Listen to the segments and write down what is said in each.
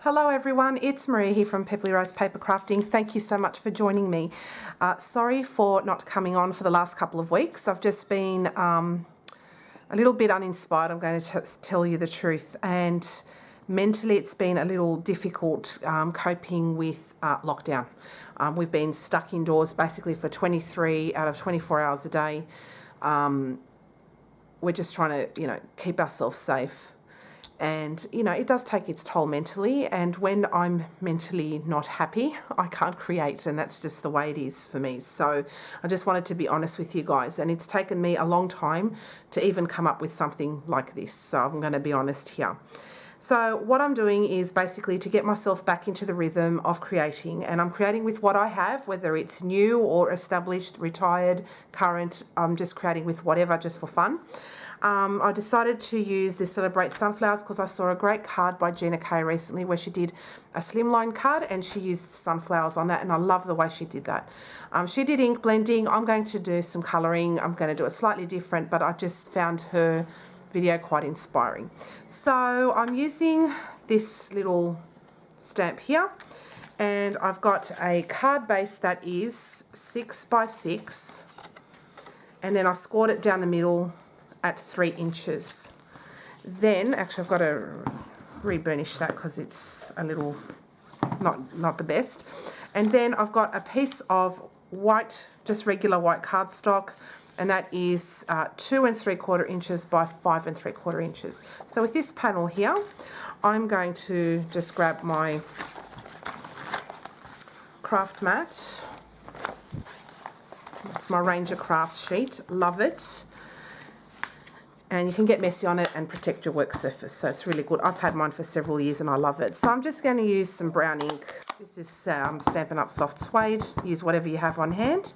Hello everyone, it's Maria here from Pepperly Rose Paper Crafting. Thank you so much for joining me. Sorry for not coming on for the last couple of weeks. I've just been a little bit uninspired, I'm going to tell you the truth, and mentally it's been a little difficult coping with lockdown. We've been stuck indoors basically for 23 out of 24 hours a day. We're just trying to, keep ourselves safe. And, it does take its toll mentally, and when I'm mentally not happy, I can't create, and that's just the way it is for me. So I just wanted to be honest with you guys, and it's taken me a long time to even come up with something like this, so I'm going to be honest here. So what I'm doing is basically to get myself back into the rhythm of creating, and I'm creating with what I have, whether it's new or established, retired, current. I'm just creating with whatever, just for fun. I decided to use the Celebrate Sunflowers because I saw a great card by Gina Kay recently where she did a Slimline card and she used sunflowers on that, and I love the way she did that. She did ink blending. I'm going to do some colouring. I'm going to do it slightly different, but I just found her video quite inspiring. So I'm using this little stamp here, and I've got a card base that is 6 by 6, and then I scored it down the middle at 3 inches. Then, actually I've got to re-burnish that because it's a little not the best. And then I've got a piece of white, just regular white cardstock, and that is 2 3/4 inches by 5 3/4 inches. So with this panel here, I'm going to just grab my craft mat. It's my Ranger craft sheet, love it. And you can get messy on it and protect your work surface, so it's really good. I've had mine for several years and I love it. So I'm just going to use some brown ink. This is Stampin Up soft suede. Use whatever you have on hand.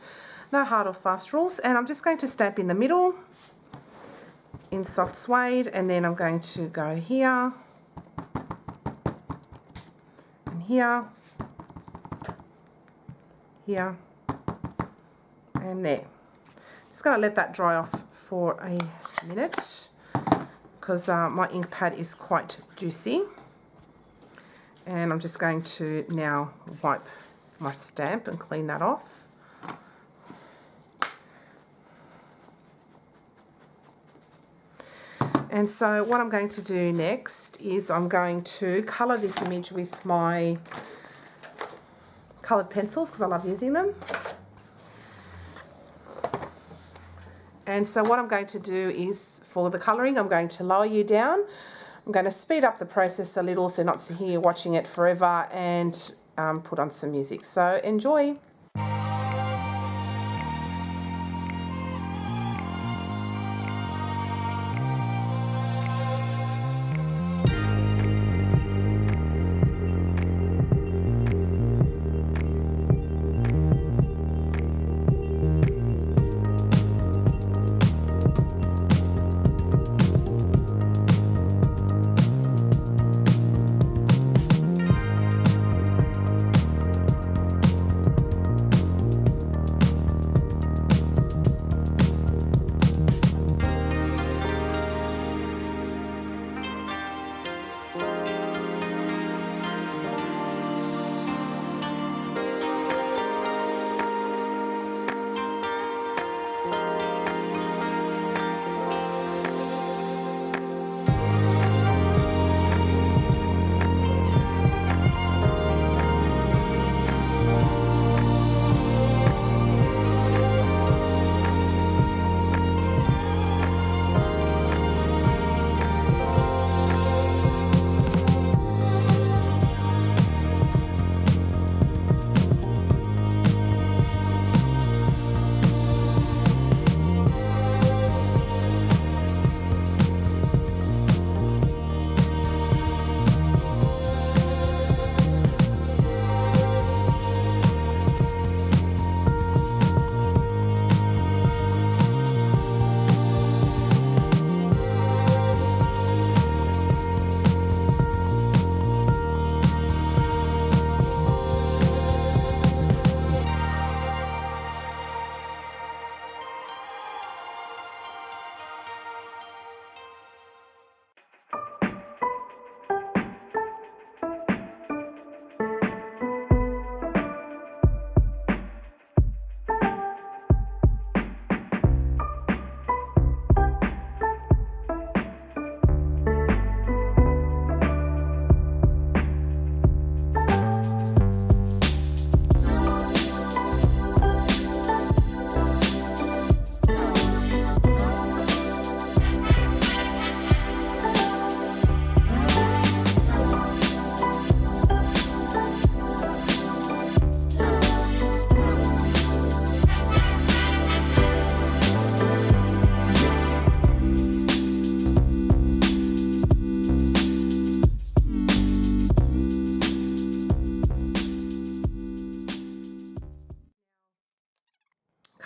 No hard or fast rules. And I'm just going to stamp in the middle in soft suede, and then I'm going to go here and here, here and there. Just going to let that dry off for a minute because my ink pad is quite juicy, and I'm just going to now wipe my stamp and clean that off. And so what I'm going to do next is I'm going to colour this image with my coloured pencils because I love using them. And so what I'm going to do is, for the colouring, I'm going to lower you down. I'm going to speed up the process a little so you're not here watching it forever, and put on some music. So enjoy.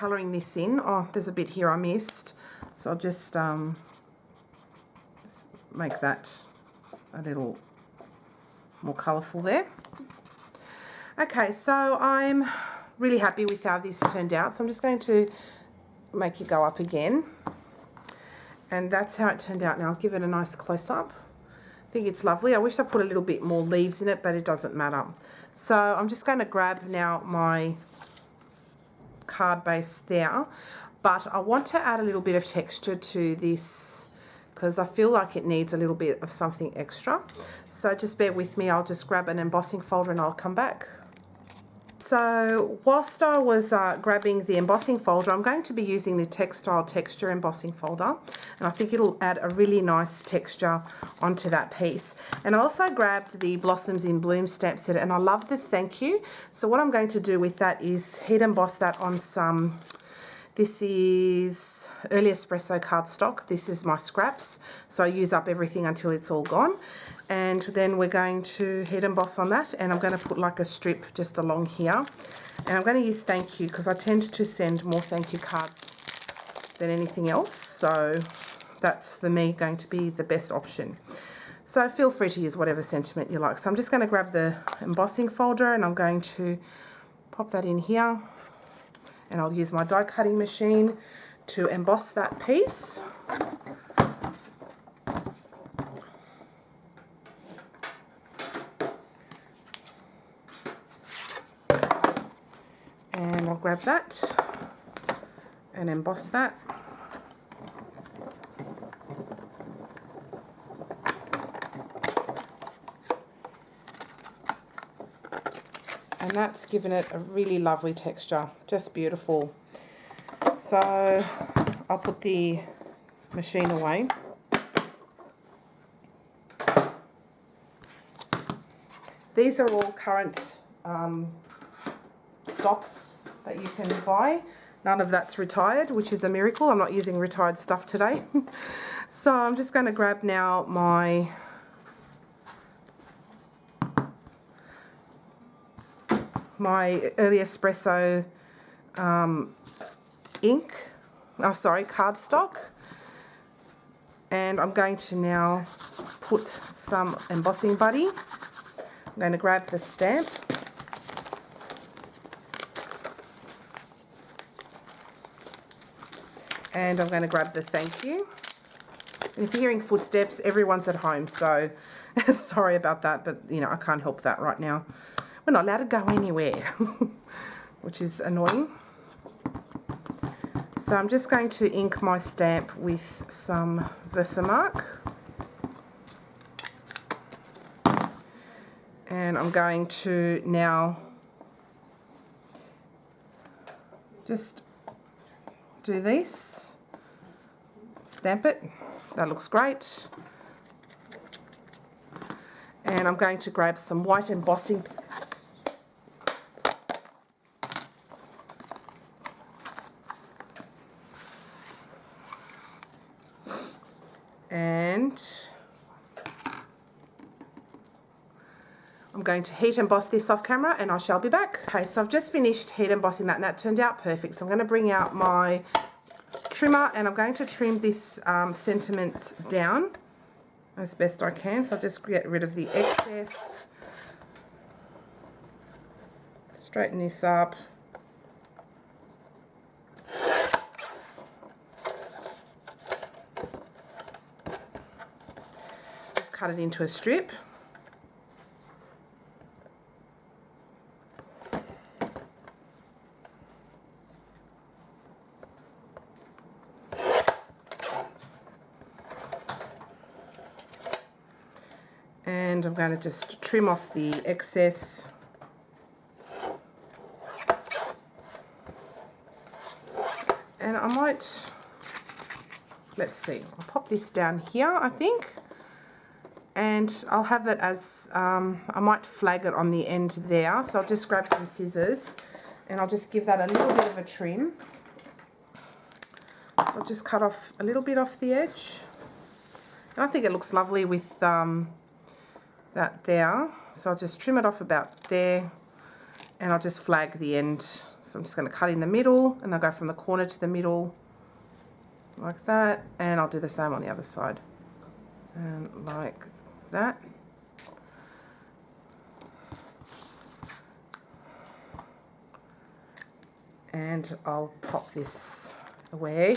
colouring this in. Oh, there's a bit here I missed. So I'll just make that a little more colourful there. Okay, so I'm really happy with how this turned out. So I'm just going to make it go up again. And that's how it turned out. Now I'll give it a nice close-up. I think it's lovely. I wish I put a little bit more leaves in it, but it doesn't matter. So I'm just going to grab now my card base there, but I want to add a little bit of texture to this because I feel like it needs a little bit of something extra. So just bear with me. I'll just grab an embossing folder and I'll come back. So whilst I was grabbing the embossing folder, I'm going to be using the Textile Texture embossing folder, and I think it'll add a really nice texture onto that piece. And I also grabbed the Blossoms in Bloom stamp set, and I love the thank you. So what I'm going to do with that is heat emboss that on some, this is Early Espresso cardstock. This is my scraps, so I use up everything until it's all gone. And then we're going to heat emboss on that, and I'm going to put like a strip just along here. And I'm going to use thank you because I tend to send more thank you cards than anything else. So that's for me going to be the best option. So feel free to use whatever sentiment you like. So I'm just going to grab the embossing folder and I'm going to pop that in here. And I'll use my die cutting machine to emboss that piece. And I'll grab that and emboss that. And that's given it a really lovely texture, just beautiful. So I'll put the machine away. These are all current stocks that you can buy. None of that's retired, which is a miracle. I'm not using retired stuff today. So I'm just going to grab now my Early Espresso cardstock, and I'm going to now put some embossing buddy. I'm going to grab the stamp and I'm going to grab the thank you. And if you're hearing footsteps, everyone's at home, so sorry about that, but you know, I can't help that right now. We're not allowed to go anywhere, which is annoying. So I'm just going to ink my stamp with some Versamark. And I'm going to now just do this, stamp it. That looks great. And I'm going to grab some white embossing and I'm going to heat emboss this off camera and I shall be back. Okay, so I've just finished heat embossing that and that turned out perfect. So I'm going to bring out my trimmer and I'm going to trim this sentiment down as best I can. So I'll just get rid of the excess, straighten this up. Just cut it into a strip. And I'm going to just trim off the excess. And I might, let's see, I'll pop this down here, I think. And I'll have it as, I might flag it on the end there. So I'll just grab some scissors and I'll just give that a little bit of a trim. So I'll just cut off a little bit off the edge. And I think it looks lovely with that there. So I'll just trim it off about there. and I'll just flag the end. So I'm just going to cut in the middle, and I'll go from the corner to the middle like that, and I'll do the same on the other side, and like that. And I'll pop this away.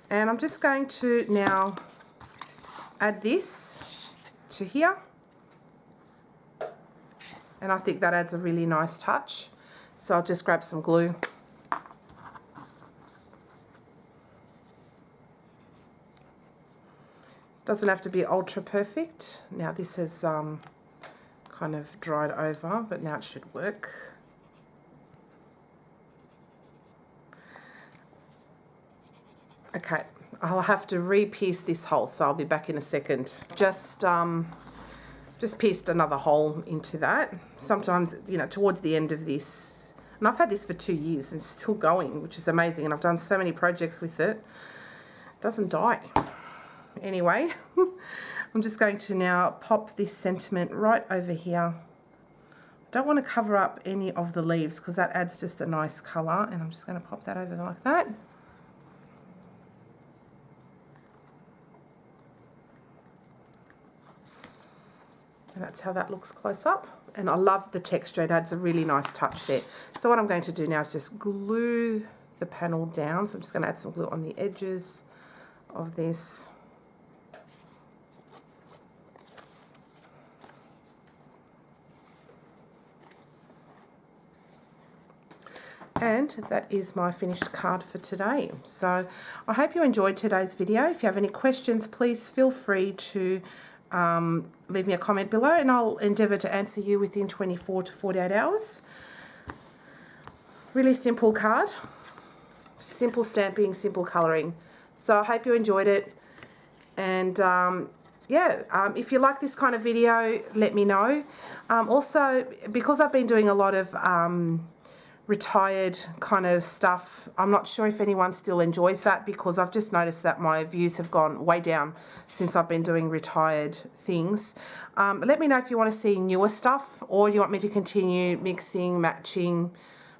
And I'm just going to now add this to here. And I think that adds a really nice touch. So I'll just grab some glue. Doesn't have to be ultra perfect. Now this has kind of dried over, but now it should work. Okay, I'll have to re-pierce this hole, so I'll be back in a second. Just pierced another hole into that. Sometimes, you know, towards the end of this, and I've had this for 2 years and it's still going, which is amazing, and I've done so many projects with it. It doesn't die. Anyway, I'm just going to now pop this sentiment right over here. Don't want to cover up any of the leaves because that adds just a nice colour, and I'm just going to pop that over there like that. And that's how that looks close up. And I love the texture, it adds a really nice touch there. So what I'm going to do now is just glue the panel down. So I'm just going to add some glue on the edges of this. And that is my finished card for today. So I hope you enjoyed today's video. If you have any questions, please feel free to leave me a comment below, and I'll endeavour to answer you within 24 to 48 hours. Really simple card, simple stamping, simple colouring. So I hope you enjoyed it, and if you like this kind of video, let me know. Also, because I've been doing a lot of retired kind of stuff, I'm not sure if anyone still enjoys that, because I've just noticed that my views have gone way down since I've been doing retired things. Let me know if you want to see newer stuff, or do you want me to continue mixing, matching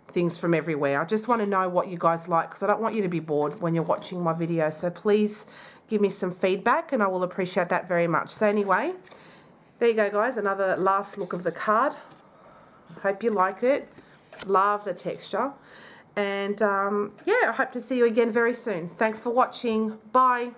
things from everywhere. I just want to know what you guys like, because I don't want you to be bored when you're watching my video. So please give me some feedback, and I will appreciate that very much. So anyway, there you go guys, another last look of the card. Hope you like it. Love the texture, and I hope to see you again very soon. Thanks for watching. Bye.